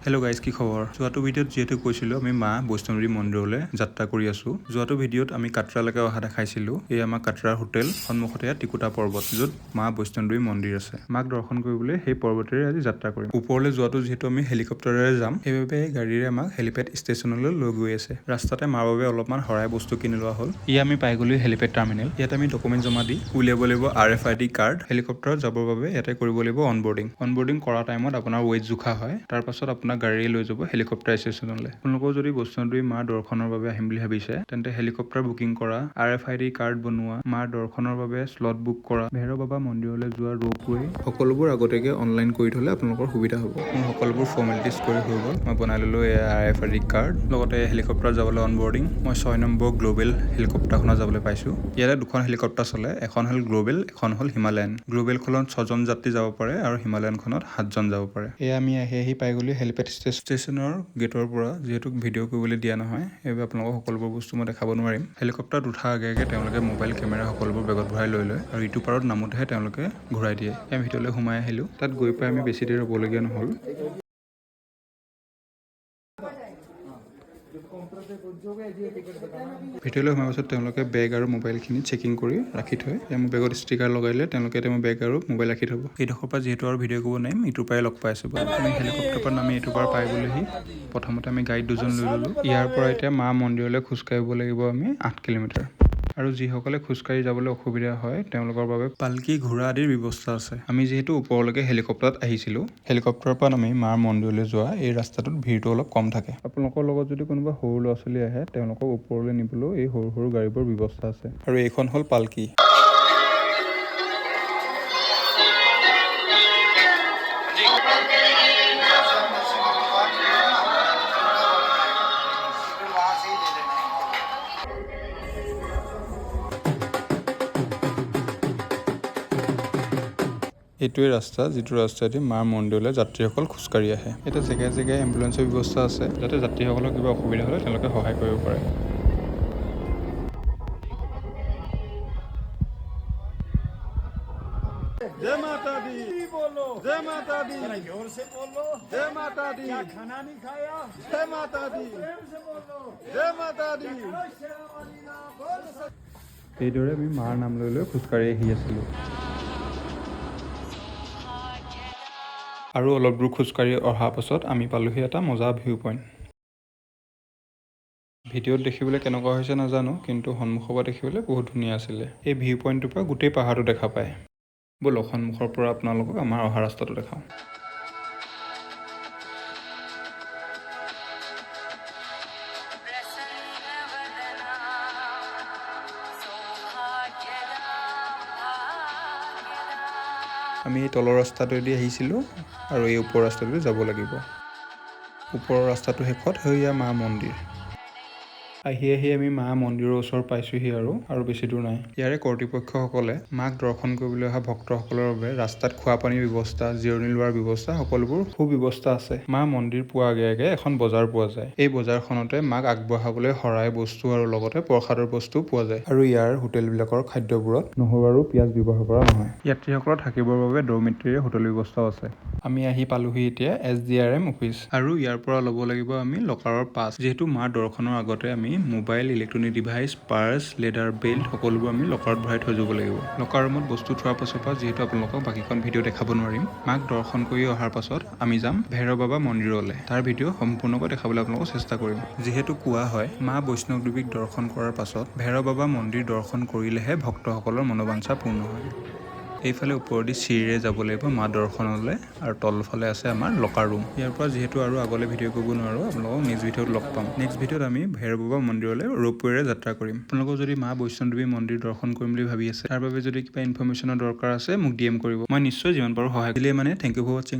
Hello' guys, কি খবৰ? যোৱাটো ভিডিঅ'ত যিহেতু কৈছিলোঁ আমি মা বৈষ্ণৱদেৱী মন্দিৰলৈ যাত্ৰা কৰি আছোঁ। যোৱাটো ভিডিঅ'ত আমি কাটৰালৈকে অহা দেখাইছিলোঁ। এই আমাৰ কাটৰাৰ হোটেল সন্মুখতে ত্ৰিকুটা পৰ্বত, য'ত মা বৈষ্ণৱদেৱী মন্দিৰ আছে। মাক দৰ্শন কৰিবলৈ সেই পৰ্বতেৰে আজি যাত্ৰা কৰিম। ওপৰলৈ যোৱাটো যিহেতু আমি হেলিকপ্টাৰেৰে যাম, সেইবাবে এই গাড়ীৰে আমাক হেলিপেড ষ্টেচনলৈ লৈ গৈ আছে। ৰাস্তাতে মাৰ বাবে অলপমান শৰাই বস্তু কিনি লোৱা হ'ল। আমি পাই গ'লো হেলিপেড টাৰ্মিনেল। ইয়াত আমি ডকুমেণ্ট জমা দি উলিয়াব লাগিব RFID কাৰ্ড। হেলিকপ্টাৰত যাবৰ বাবে ইয়াতে কৰিব লাগিব অনবৰ্ডিং কৰা টাইমত আপোনাৰ ৱেইট জোখা হয়। তাৰ পাছত গাড়ী লৈ যাব হেলিকপ্টাৰ ষ্টেচনলৈ। আপোনালোকৰ যদি বৈষ্ণৱদেৱী মাৰ দৰ্শনৰ বাবে আহিম বুলি ভাবিছে, তেন্তে হেলিকপ্টাৰ বুকিং কৰা, RFID কাৰ্ড বনোৱা, মাৰ দৰ্শনৰ বাবে স্লট বুক কৰা, ভৈৰৱ বাবা মন্দিৰলৈ যোৱা ৰোপৱে, সকলোবোৰ আগতীয়াকৈ অনলাইন কৰি থ'লে আপোনালোকৰ সুবিধা হ'ব। মোৰ সকলোবোৰ ফৰ্মেলিটিজ কৰি হৈ গ'ল। মই বনাই ল'লোঁ RFID কাৰ্ড, লগতে হেলিকপ্টাৰ যাবলৈ অনবৰ্ডিং। মই 6 নম্বৰ গ্ল'বেল হেলিকপ্টাৰখনত যাবলৈ পাইছোঁ। ইয়াতে দুখন হেলিকপ্টাৰ চলে, এখন হ'ল গ্ল'বেল, এখন হ'ল হিমালয়ান। গ্ল'বেলখনত 6জন যাত্ৰী যাব পাৰে আৰু হিমালয়ানখনত 7জন যাব পাৰে। আমি আহি পাই গ'লো হেলিপেড ষ্টেচনৰ গেটৰ পৰা। যিহেতু ভিডিঅ' কৰিবলৈ দিয়া নহয়, সেইবাবে আপোনালোকক সকলোবোৰ বস্তু মই দেখাব নোৱাৰিম। হেলিকপ্টাৰত উঠাৰ আগে তেওঁলোকে মোবাইল কেমেৰা সকলোবোৰ বেগত ভৰাই লৈ লয় আৰু ইটো পাৰত নামোতেহে তেওঁলোকে ঘূৰাই দিয়ে। আমি ভিতৰলৈ সোমাই আহিলোঁ। তাত গৈ পাই আমি বেছি দেৰি ৰ'বলগীয়া নহ'ল। ভিতৰলৈ সোমোৱাৰ পাছত তেওঁলোকে বেগ আৰু মোবাইলখিনি চেকিং কৰি ৰাখি থয়। মোৰ বেগত ষ্টিকাৰ লগাই দিলে, তেওঁলোকে মোৰ বেগ আৰু মোবাইল ৰাখি থ'ব। এইডোখৰ পৰা যিহেতু আৰু ভিডিঅ' কৰিব নোৱাৰিম, ইটোৰ পৰাই লগ পাই আছোঁ। আমি হেলিকপ্টাৰৰ পৰা নামি এইটোৰ পৰা পাই গ'লোহি। প্ৰথমতে আমি গাইড 2জন লৈ ল'লোঁ। ইয়াৰ পৰা এতিয়া মা মন্দিৰলৈ খোজকাঢ়িব লাগিব আমি 8 কিলোমিটাৰ। আৰু যিসকলে খোজকাঢ়ি যাবলৈ অসুবিধা হয়, তেওঁলোকৰ বাবে পালকি, ঘোঁৰা আদিৰ ব্যৱস্থা আছে। আমি যিহেতু ওপৰলৈকে হেলিকপ্টাৰত আহিছিলোঁ, হেলিকপ্টাৰৰ পৰা নামি মাৰ মন্দিৰলৈ যোৱা এই ৰাস্তাটোত ভিৰটো অলপ কম থাকে। আপোনালোকৰ লগত যদি কোনোবা সৰু ল'ৰা-ছোৱালী আহে, তেওঁলোকক ওপৰলৈ নিবলৈও এই সৰু সৰু গাড়ীবোৰৰ ব্যৱস্থা আছে। আৰু এইখন হ'ল পালকি। এইটোৱে ৰাস্তা, যিটো ৰাস্তাইদি মাৰ মন্দিৰলৈ যাত্ৰীসকল খোজকাঢ়ি আহে। এতিয়া জেগাই জেগাই এম্বুলেন্সৰ ব্যৱস্থা আছে, যাতে যাত্ৰীসকলৰ কিবা অসুবিধা হ'লে তেওঁলোকে সহায় কৰিব পাৰে। जय माता दी बोलो, जय माता दी, जोर से बोलो, जय माता दी। क्या खाना नहीं खाया? जय माता दी, प्रेम से बोलो, जय माता दी। এইদৰে আমি মাৰ নাম লৈ লৈ খোজকাঢ়ি আহি আছিলোঁ। আৰু অলপ দূৰ খোজকাঢ়ি অহাৰ পাছত আমি পালোহি এটা মজা ভিউ পইণ্ট। ভিডিঅ'ত দেখিবলৈ কেনেকুৱা হৈছে নাজানো, কিন্তু সন্মুখৰ পৰা দেখিবলৈ বহুত ধুনীয়া আছিলে। এই ভিউ পইণ্টটোৰ পৰা গোটেই পাহাৰটো দেখা পায়। ব'লক সন্মুখৰ পৰা আপোনালোকক আমাৰ অহা ৰাস্তাটো দেখাওঁ। আমি এই তলৰ ৰাস্তাটোৱেদি আহিছিলোঁ আৰু এই ওপৰৰ ৰাস্তাটোৱেদি যাব লাগিব। ওপৰৰ ৰাস্তাটো শেষত সেয়া মা মন্দিৰ। আহি আমি মা মন্দিৰৰ ওচৰ পাইছোঁহি আৰু বেছি দূৰ নাই। ইয়াৰে কৰ্তৃপক্ষসকলে মাক দৰ্শন কৰিবলৈ অহা ভক্তসকলৰ বাবে ৰাস্তাত খোৱা পানীৰ ব্যৱস্থা, জিৰণি লোৱাৰ ব্যৱস্থা, সকলোবোৰ সুব্যৱস্থা আছে। মা মন্দিৰ পোৱাৰ আগে আগে এখন বজাৰ পোৱা যায়। এই বজাৰখনতে মাক আগবঢ়াবলৈ শৰাই বস্তু আৰু লগতে প্ৰসাদৰ বস্তু পোৱা যায়। আৰু ইয়াৰ হোটেলবিলাকৰ খাদ্যবোৰত নহৰু আৰু পিঁয়াজ ব্যৱহাৰ কৰা নহয়। যাত্ৰীসকলৰ থাকিবৰ বাবে ডৰমিট্ৰিৰে হোটেল ব্যৱস্থাও আছে। আমি আহি পালোহি এতিয়া SDRM অফিচ। আৰু ইয়াৰ পৰা ল'ব লাগিব আমি লকাৰৰ পাছ। যিহেতু মাৰ দৰ্শনৰ আগতে আমি mobile, electronic device, purse, leather belt সকলোবোৰ আমি লকাৰত ভৰাই থৈ যাব লাগিব। লকাৰ ৰুমত বস্তু থোৱাৰ পাছৰ পৰা যিহেতু আপোনালোকক বাকীখন ভিডিঅ' দেখাব নোৱাৰিম, মাক দৰ্শন কৰি অহাৰ পাছত আমি যাম ভৈৰৱ বাবা মন্দিৰলৈ। তাৰ ভিডিঅ' সম্পূৰ্ণকৈ দেখাবলৈ আপোনালোকক চেষ্টা কৰিম। যিহেতু কোৱা হয়, মা বৈষ্ণৱদেৱীক দৰ্শন কৰাৰ পাছত ভৈৰৱ বাবা মন্দিৰ দৰ্শন কৰিলেহে ভক্তসকলৰ মনোবাঞ্ছা পূৰ্ণ হয়। এইফালে ওপৰেদি চিৰিৰে যাব লাগিব মা দৰ্শনলৈ, আৰু তলফালে আছে আমাৰ লকাৰ ৰুম। ইয়াৰ পৰা যিহেতু আৰু আগলৈ ভিডিঅ' কৰিব নোৱাৰোঁ, আপোনালোকক নেক্সট ভিডিঅ'ত লগ পাম। নেক্সট ভিডিঅ'ত আমি ভৈৰৱ বাবা মন্দিৰলৈ ৰোপৱেৰে যাত্ৰা কৰিম। আপোনালোকৰ যদি মা বৈষ্ণৱদেৱী মন্দিৰ দৰ্শন কৰিম বুলি ভাবি আছে, তাৰ বাবে যদি কিবা ইনফৰমেশ্যনৰ দৰকাৰ আছে, মোক DM কৰিব। মই নিশ্চয় যিমান পাৰোঁ সহায় কৰিম। থেংক ইউ ফৰ ৱাচিং।